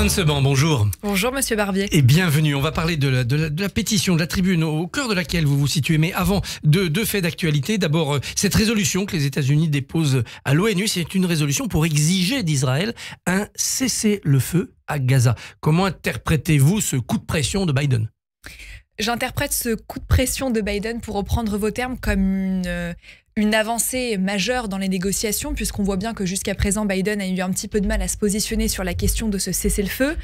Madame Seban, bonjour. Bonjour Monsieur Barbier. Et bienvenue. On va parler de la pétition, de la tribune au cœur de laquelle vous vous situez. Mais avant, deux faits d'actualité. D'abord, cette résolution que les États-Unis déposent à l'ONU, c'est une résolution pour exiger d'Israël un cessez-le-feu à Gaza. Comment interprétez-vous ce coup de pression de Biden ? J'interprète ce coup de pression de Biden, pour reprendre vos termes, comme une avancée majeure dans les négociations, puisqu'on voit bien que jusqu'à présent, Biden a eu un petit peu de mal à se positionner sur la question de ce cessez-le-feu.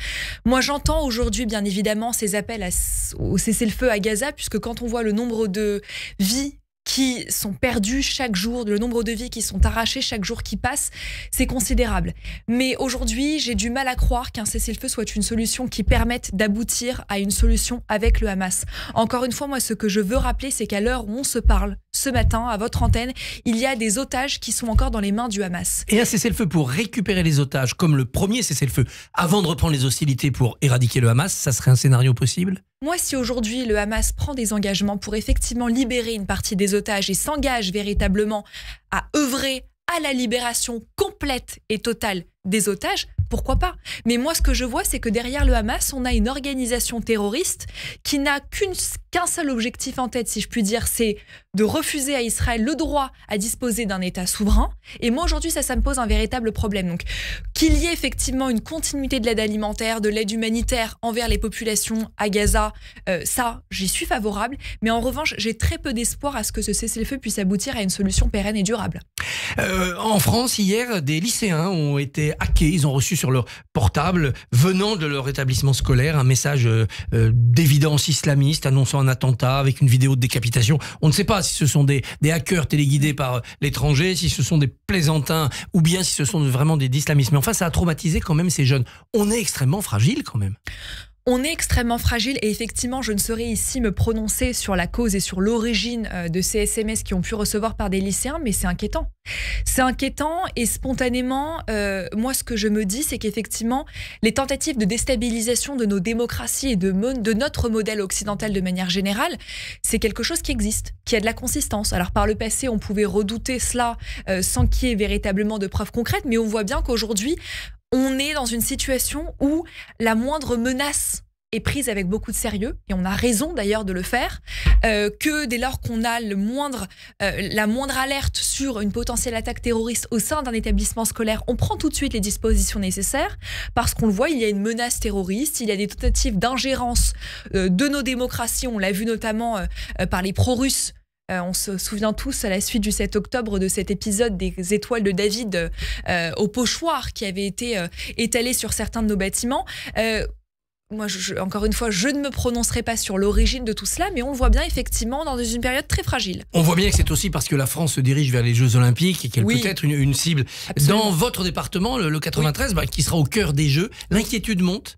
Moi, j'entends aujourd'hui, bien évidemment, ces appels au cessez-le-feu à Gaza, puisque quand on voit le nombre de vies qui sont perdues chaque jour, le nombre de vies qui sont arrachées chaque jour qui passe, c'est considérable. Mais aujourd'hui, j'ai du mal à croire qu'un cessez-le-feu soit une solution qui permette d'aboutir à une solution avec le Hamas. Encore une fois, moi, ce que je veux rappeler, c'est qu'à l'heure où on se parle, ce matin, à votre antenne, il y a des otages qui sont encore dans les mains du Hamas. Et un cessez-le-feu pour récupérer les otages, comme le premier cessez-le-feu, avant de reprendre les hostilités pour éradiquer le Hamas, ça serait un scénario possible ? Moi, si aujourd'hui le Hamas prend des engagements pour effectivement libérer une partie des otages et s'engage véritablement à œuvrer à la libération complète et totale des otages, pourquoi pas ? Mais moi, ce que je vois, c'est que derrière le Hamas, on a une organisation terroriste qui n'a qu'un seul objectif en tête, si je puis dire, c'est de refuser à Israël le droit à disposer d'un État souverain. Et moi, aujourd'hui, ça me pose un véritable problème. Donc, qu'il y ait effectivement une continuité de l'aide alimentaire, de l'aide humanitaire envers les populations à Gaza, ça, j'y suis favorable. Mais en revanche, j'ai très peu d'espoir à ce que ce cessez-le-feu puisse aboutir à une solution pérenne et durable. En France, hier, des lycéens ont été hackés. Ils ont reçu sur leur portable, venant de leur établissement scolaire, un message d'évidence islamiste annonçant un attentat avec une vidéo de décapitation. On ne sait pas si ce sont des hackers téléguidés par l'étranger, si ce sont des plaisantins ou bien si ce sont vraiment des islamistes. Mais enfin, ça a traumatisé quand même ces jeunes. On est extrêmement fragile quand même. On est extrêmement fragile et effectivement, je ne saurais ici me prononcer sur la cause et sur l'origine de ces SMS qui ont pu recevoir par des lycéens, mais c'est inquiétant. C'est inquiétant et spontanément, moi ce que je me dis, c'est qu'effectivement, les tentatives de déstabilisation de nos démocraties et de notre modèle occidental de manière générale, c'est quelque chose qui existe, qui a de la consistance. Alors par le passé, on pouvait redouter cela sans qu'il y ait véritablement de preuves concrètes, mais on voit bien qu'aujourd'hui, on est dans une situation où la moindre menace est prise avec beaucoup de sérieux, et on a raison d'ailleurs de le faire, que dès lors qu'on a la moindre alerte sur une potentielle attaque terroriste au sein d'un établissement scolaire, on prend tout de suite les dispositions nécessaires, parce qu'on le voit, il y a une menace terroriste, il y a des tentatives d'ingérence de nos démocraties, on l'a vu notamment par les pro-russes. On se souvient tous à la suite du 7 octobre de cet épisode des étoiles de David au pochoir qui avait été étalé sur certains de nos bâtiments. Moi, encore une fois, je ne me prononcerai pas sur l'origine de tout cela, mais on le voit bien effectivement dans une période très fragile. On voit bien que c'est aussi parce que la France se dirige vers les Jeux Olympiques et qu'elle peut être une cible. Absolument. Dans votre département, le 93, qui sera au cœur des Jeux, l'inquiétude monte ?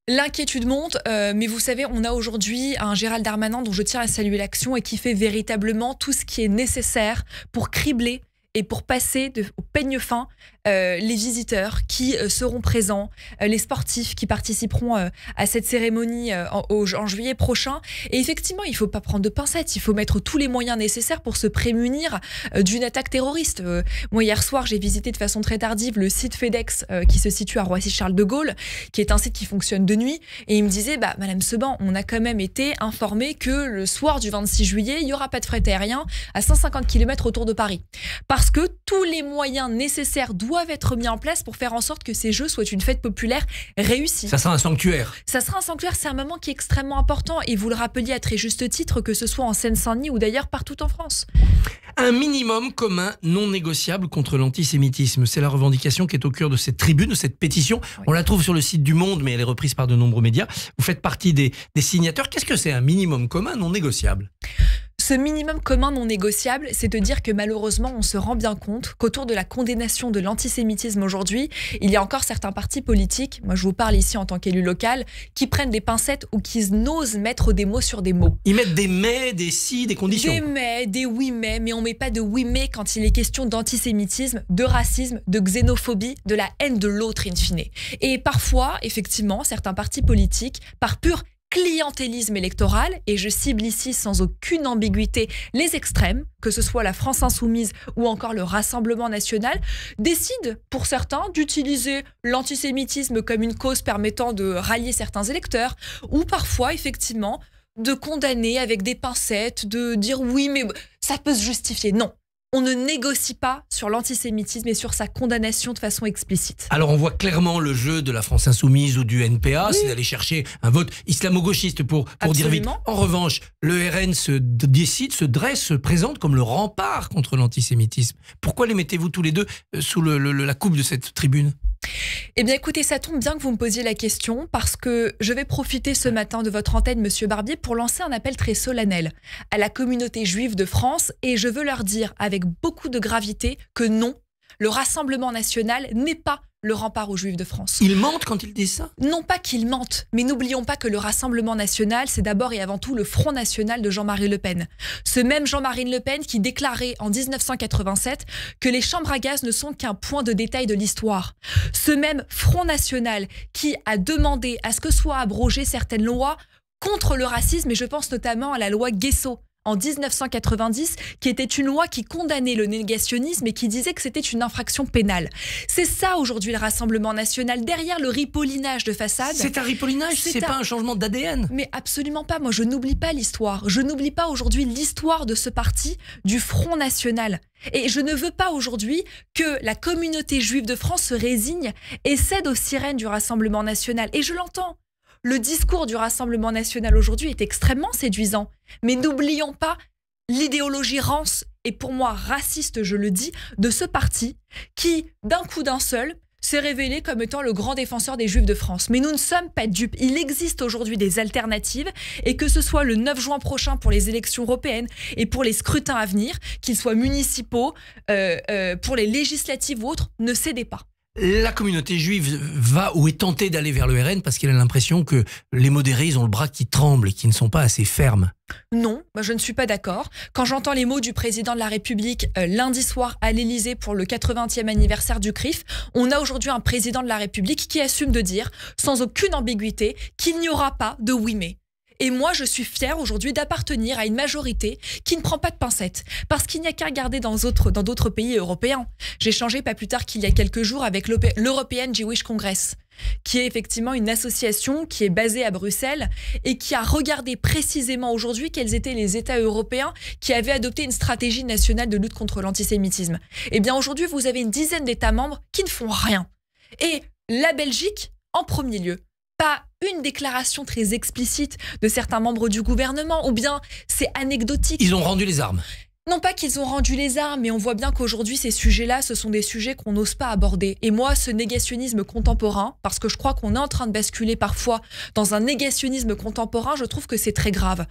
L'inquiétude monte, mais vous savez, on a aujourd'hui un Gérald Darmanin dont je tiens à saluer l'action et qui fait véritablement tout ce qui est nécessaire pour cribler et pour passer au peigne fin les visiteurs qui seront présents, les sportifs qui participeront à cette cérémonie en juillet prochain. Et effectivement, il ne faut pas prendre de pincettes, il faut mettre tous les moyens nécessaires pour se prémunir d'une attaque terroriste. Moi, hier soir, j'ai visité de façon très tardive le site FedEx qui se situe à Roissy-Charles de Gaulle, qui est un site qui fonctionne de nuit. Et il me disait, Madame Seban, on a quand même été informé que le soir du 26 juillet, il n'y aura pas de fret aérien à 150 km autour de Paris. Parce que tous les moyens nécessaires doivent être mis en place pour faire en sorte que ces Jeux soient une fête populaire réussie. Ça sera un sanctuaire. Ça sera un sanctuaire, c'est un moment qui est extrêmement important et vous le rappeliez à très juste titre, que ce soit en Seine-Saint-Denis ou d'ailleurs partout en France. Un minimum commun non négociable contre l'antisémitisme. C'est la revendication qui est au cœur de cette tribune, de cette pétition. Oui. On la trouve sur le site du Monde, mais elle est reprise par de nombreux médias. Vous faites partie des signataires. Qu'est-ce que c'est un minimum commun non négociable ? Ce minimum commun non négociable, c'est de dire que malheureusement, on se rend bien compte qu'autour de la condamnation de l'antisémitisme aujourd'hui, il y a encore certains partis politiques, moi je vous parle ici en tant qu'élu local, qui prennent des pincettes ou qui n'osent mettre des mots sur des mots. Ils mettent des mais, des si, des conditions. Des mais, des oui mais on ne met pas de oui mais quand il est question d'antisémitisme, de racisme, de xénophobie, de la haine de l'autre in fine. Et parfois, effectivement, certains partis politiques, par pure clientélisme électoral, et je cible ici sans aucune ambiguïté les extrêmes, que ce soit la France insoumise ou encore le Rassemblement national, décident pour certains d'utiliser l'antisémitisme comme une cause permettant de rallier certains électeurs, ou parfois effectivement de condamner avec des pincettes, de dire oui mais ça peut se justifier. Non. On ne négocie pas sur l'antisémitisme et sur sa condamnation de façon explicite. Alors on voit clairement le jeu de la France insoumise ou du NPA, Oui. c'est d'aller chercher un vote islamo-gauchiste pour dire vite. Absolument. En revanche, le RN se décide, se dresse, se présente comme le rempart contre l'antisémitisme. Pourquoi les mettez-vous tous les deux sous la coupe de cette tribune ? Eh bien écoutez, ça tombe bien que vous me posiez la question parce que je vais profiter ce matin de votre antenne, Monsieur Barbier, pour lancer un appel très solennel à la communauté juive de France, et je veux leur dire avec beaucoup de gravité que non, le Rassemblement national n'est pas le rempart aux Juifs de France. Ils mentent quand ils disent ça ? Non pas qu'ils mentent, mais n'oublions pas que le Rassemblement national, c'est d'abord et avant tout le Front national de Jean-Marie Le Pen. Ce même Jean-Marie Le Pen qui déclarait en 1987 que les chambres à gaz ne sont qu'un point de détail de l'histoire. Ce même Front national qui a demandé à ce que soient abrogées certaines lois contre le racisme, et je pense notamment à la loi Guesso en 1990, qui était une loi qui condamnait le négationnisme et qui disait que c'était une infraction pénale. C'est ça aujourd'hui le Rassemblement national, derrière le ripollinage de façade. C'est un ripollinage, c'est pas un changement d'ADN. Mais absolument pas, moi je n'oublie pas l'histoire. Je n'oublie pas aujourd'hui l'histoire de ce parti, du Front national. Et je ne veux pas aujourd'hui que la communauté juive de France se résigne et cède aux sirènes du Rassemblement national. Et je l'entends. Le discours du Rassemblement national aujourd'hui est extrêmement séduisant. Mais n'oublions pas l'idéologie rance, et pour moi raciste, je le dis, de ce parti qui, d'un coup d'un seul, s'est révélé comme étant le grand défenseur des Juifs de France. Mais nous ne sommes pas dupes. Il existe aujourd'hui des alternatives, et que ce soit le 9 juin prochain pour les élections européennes et pour les scrutins à venir, qu'ils soient municipaux, pour les législatives ou autres, ne cédez pas. La communauté juive va ou est tentée d'aller vers le RN parce qu'elle a l'impression que les modérés, ils ont le bras qui tremble et qui ne sont pas assez fermes. Non, je ne suis pas d'accord. Quand j'entends les mots du président de la République lundi soir à l'Élysée pour le 80e anniversaire du CRIF, on a aujourd'hui un président de la République qui assume de dire, sans aucune ambiguïté, qu'il n'y aura pas de oui mais. Et moi, je suis fière aujourd'hui d'appartenir à une majorité qui ne prend pas de pincettes. Parce qu'il n'y a qu'à regarder dans d'autres pays européens. J'ai échangé pas plus tard qu'il y a quelques jours avec l'European Jewish Congress, qui est effectivement une association qui est basée à Bruxelles et qui a regardé précisément aujourd'hui quels étaient les États européens qui avaient adopté une stratégie nationale de lutte contre l'antisémitisme. Eh bien aujourd'hui, vous avez une dizaine d'États membres qui ne font rien. Et la Belgique, en premier lieu. Pas une déclaration très explicite de certains membres du gouvernement, ou bien c'est anecdotique. Ils ont rendu les armes. Non pas qu'ils ont rendu les armes, mais on voit bien qu'aujourd'hui, ces sujets-là, ce sont des sujets qu'on n'ose pas aborder. Et moi, ce négationnisme contemporain, parce que je crois qu'on est en train de basculer parfois dans un négationnisme contemporain, je trouve que c'est très grave.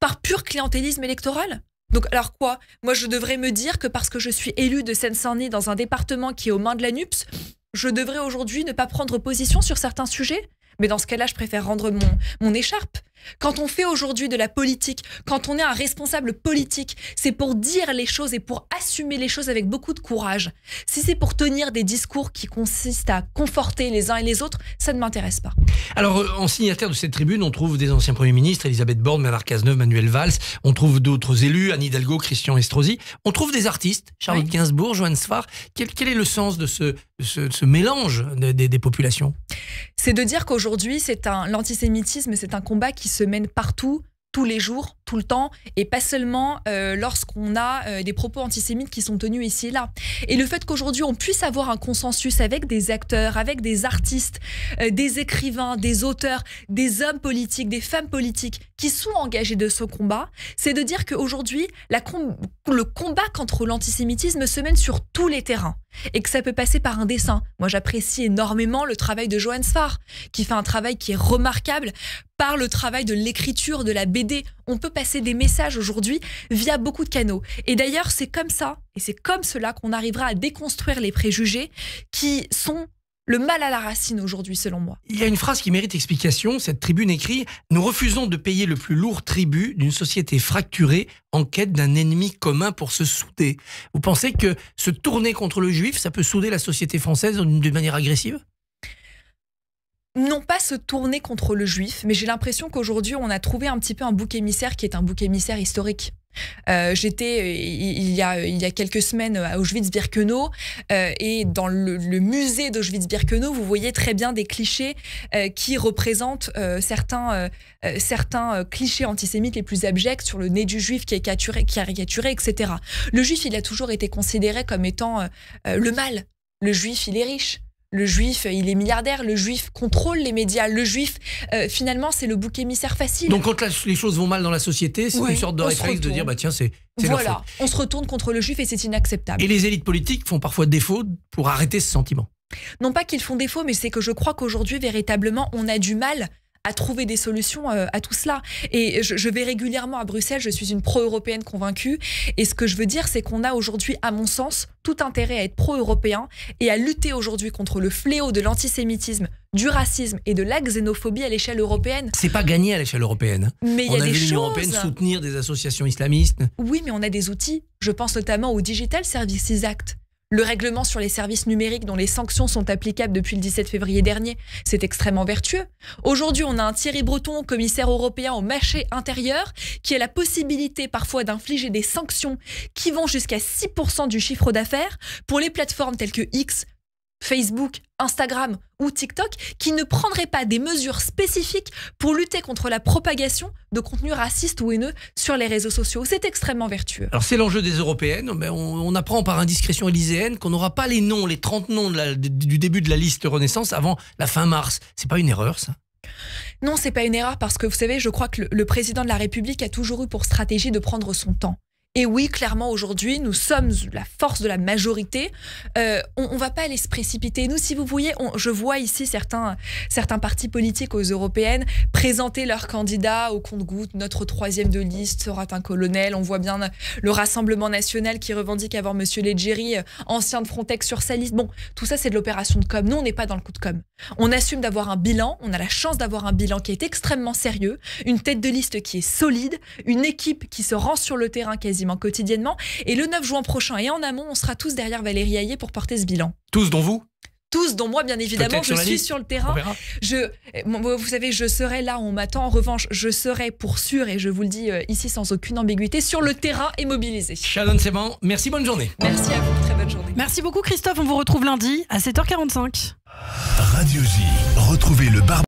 Par pur clientélisme électoral ? Donc alors quoi ? Moi, je devrais me dire que parce que je suis élue de Seine-Saint-Denis dans un département qui est aux mains de la NUPS, je devrais aujourd'hui ne pas prendre position sur certains sujets ? Mais dans ce cas-là, je préfère rendre mon écharpe. Quand on fait aujourd'hui de la politique, quand on est un responsable politique, c'est pour dire les choses et pour assumer les choses avec beaucoup de courage. Si c'est pour tenir des discours qui consistent à conforter les uns et les autres, ça ne m'intéresse pas. Alors, en signataire de cette tribune, on trouve des anciens premiers ministres, Elisabeth Borne, Bernard Cazeneuve, Manuel Valls. On trouve d'autres élus, Anne Hidalgo, Christian Estrosi. On trouve des artistes, Charlotte Gainsbourg, Johann Sfar. Quel est le sens de ce mélange des populations ? C'est de dire qu'aujourd'hui, l'antisémitisme, c'est un combat qui se mène partout, tous les jours, tout le temps, et pas seulement lorsqu'on a des propos antisémites qui sont tenus ici et là. Et le fait qu'aujourd'hui on puisse avoir un consensus avec des acteurs, avec des artistes, des écrivains, des auteurs, des hommes politiques, des femmes politiques qui sont engagés de ce combat, c'est de dire qu'aujourd'hui le combat contre l'antisémitisme se mène sur tous les terrains. Et que ça peut passer par un dessin. Moi, j'apprécie énormément le travail de Johann Sfar, qui fait un travail qui est remarquable par le travail de l'écriture, de la BD. On peut passer des messages aujourd'hui via beaucoup de canaux. Et d'ailleurs, c'est comme ça, et c'est comme cela qu'on arrivera à déconstruire les préjugés qui sont le mal à la racine aujourd'hui, selon moi. Il y a une phrase qui mérite explication. Cette tribune écrit « Nous refusons de payer le plus lourd tribut d'une société fracturée en quête d'un ennemi commun pour se souder ». Vous pensez que se tourner contre le juif, ça peut souder la société française d'une manière agressive ? Non pas se tourner contre le juif, mais j'ai l'impression qu'aujourd'hui, on a trouvé un petit peu un bouc émissaire qui est un bouc émissaire historique. J'étais il y a quelques semaines à Auschwitz-Birkenau et dans le musée d'Auschwitz-Birkenau, vous voyez très bien des clichés qui représentent certains clichés antisémites les plus abjects sur le nez du juif qui est caricaturé, etc. Le juif, il a toujours été considéré comme étant le mal. Le juif, il est riche. Le juif, il est milliardaire. Le juif contrôle les médias. Le juif, finalement, c'est le bouc émissaire facile. Donc, quand les choses vont mal dans la société, c'est une sorte de réflexe de dire, bah tiens, c'est leur faute. On se retourne contre le juif et c'est inacceptable. Et les élites politiques font parfois défaut pour arrêter ce sentiment. Non pas qu'ils font défaut, mais c'est que je crois qu'aujourd'hui, véritablement, on a du mal à trouver des solutions à tout cela. Et je vais régulièrement à Bruxelles, je suis une pro-européenne convaincue. Et ce que je veux dire, c'est qu'on a aujourd'hui, à mon sens, tout intérêt à être pro-européen et à lutter aujourd'hui contre le fléau de l'antisémitisme, du racisme et de la xénophobie à l'échelle européenne. C'est pas gagné à l'échelle européenne. Mais il y a des choses. L'Union européenne soutenir des associations islamistes. Oui, mais on a des outils. Je pense notamment au Digital Services Act. Le règlement sur les services numériques dont les sanctions sont applicables depuis le 17 février dernier, c'est extrêmement vertueux. Aujourd'hui, on a un Thierry Breton, commissaire européen au marché intérieur, qui a la possibilité parfois d'infliger des sanctions qui vont jusqu'à 6% du chiffre d'affaires pour les plateformes telles que X, Facebook, Instagram ou TikTok qui ne prendraient pas des mesures spécifiques pour lutter contre la propagation de contenus racistes ou haineux sur les réseaux sociaux. C'est extrêmement vertueux. Alors c'est l'enjeu des européennes. Mais on apprend par indiscrétion élyséenne qu'on n'aura pas les noms, les 30 noms du début de la liste Renaissance avant la fin mars. C'est pas une erreur, ça ? Non, c'est pas une erreur parce que vous savez, je crois que le président de la République a toujours eu pour stratégie de prendre son temps. Et oui, clairement, aujourd'hui, nous sommes la force de la majorité. On va pas aller se précipiter. Nous, si vous voyez, je vois ici certains partis politiques aux européennes présenter leurs candidats au compte-gouttes. Notre troisième de liste sera un colonel. On voit bien le Rassemblement national qui revendique avoir Monsieur Leggeri, ancien de Frontex, sur sa liste. Bon, tout ça, c'est de l'opération de com. Nous, on n'est pas dans le coup de com. On assume d'avoir un bilan. On a la chance d'avoir un bilan qui est extrêmement sérieux, une tête de liste qui est solide, une équipe qui se rend sur le terrain quasiment quotidiennement. Et le 9 juin prochain et en amont, on sera tous derrière Valérie Hayé pour porter ce bilan. Tous, dont vous ? Tous, dont moi, bien évidemment. Je suis sur le terrain. Vous savez, je serai là, on m'attend. En revanche, je serai pour sûr, et je vous le dis ici sans aucune ambiguïté, sur le terrain et mobilisé. Shannon Seban, merci, bonne journée. Merci à vous, très bonne journée. Merci beaucoup Christophe, on vous retrouve lundi à 7h45. Radio J, retrouvez le bar